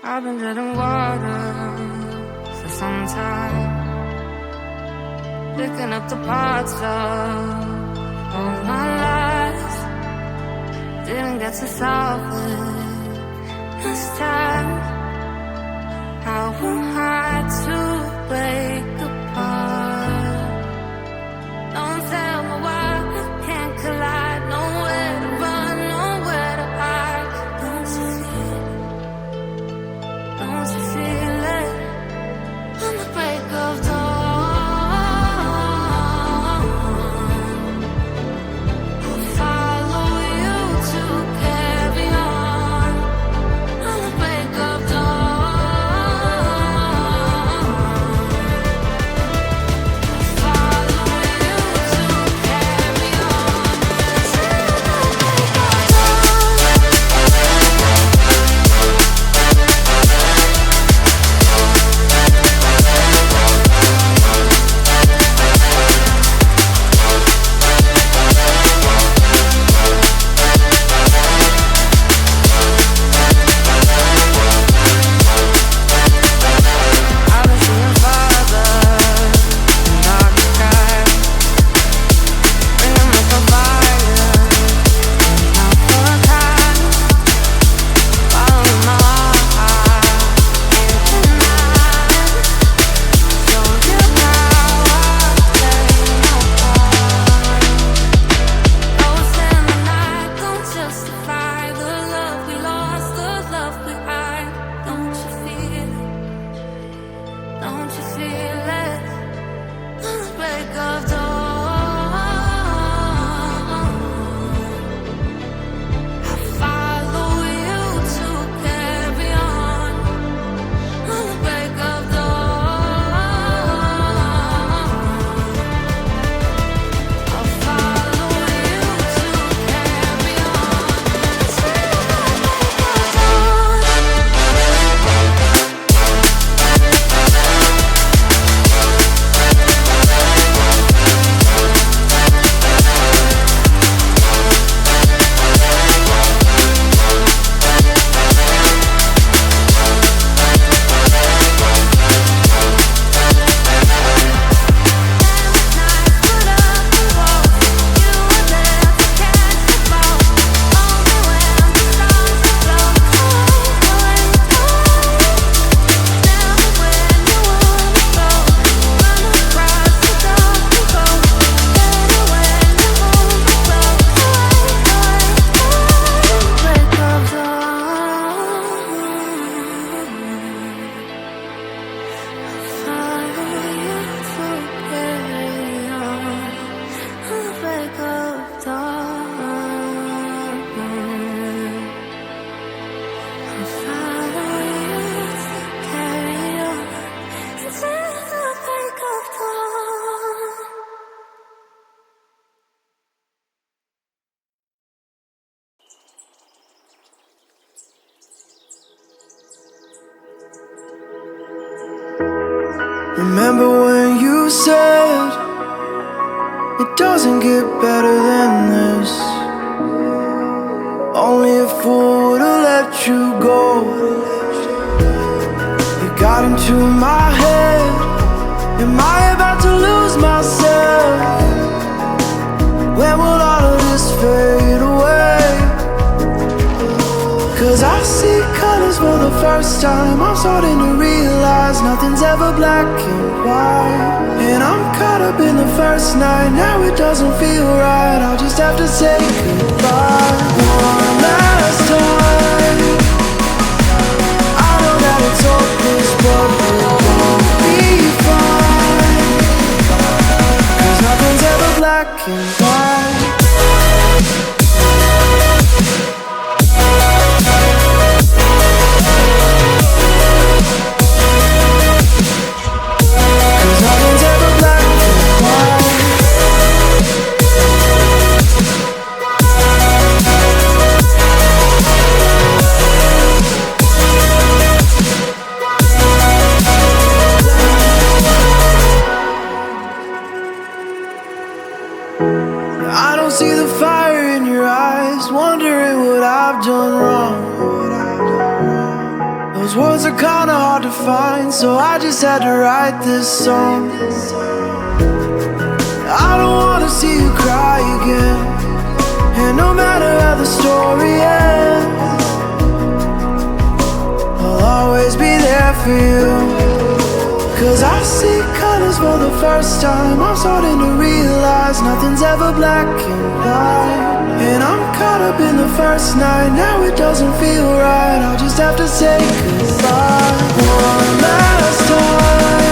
I've been treading water for some time, picking up the parts of all my lies. Didn't get to solve it this time. How am I to break apart? Don't tell me why we can't collide. Nowhere to run, nowhere to hide. Don't you feel it? Don't you feel it? On the break of dawn, I'll follow you to carry on. On the break of dawn, I'll follow you to carry on. Till the break of I was seeing father in dark sky, bringing up a fire, not for a time. Following my heart, can't deny. Show you how I play no part. Ghosts in the night don't justify the love we lost, the love we hide. Don't you feel it? Don't you feel it? On the break of dawn, I follow you to carry on. On the break of dawn, I'll follow you to carry on. Till the break of dawn. Remember when you said it doesn't get better than this? Only a fool would've let you go. You got into my head. Am I about to lose myself? When will all of this fade away? Cause I see colors for the first time. I'm starting to realize nothing's ever black and white. And I'm caught up in the first night. Now it doesn't feel right. I'll just have to say goodbye one last time. I know that it's hopeless, but we'll both be fine. Cause nothing's ever black and white. Cause nothing's ever black and white. I don't see the fire in your eyes, wondering what I've done wrong. Those Cause words are kinda hard to find, so I just had to write this song. I don't wanna see you cry again, and no matter how the story ends, I'll always be there for you. Cause I see colors for the first time, I'm starting to realize nothing's ever black and white. And I'm caught up in the first night, now it doesn't feel right, I'll just have to say goodbye one last time.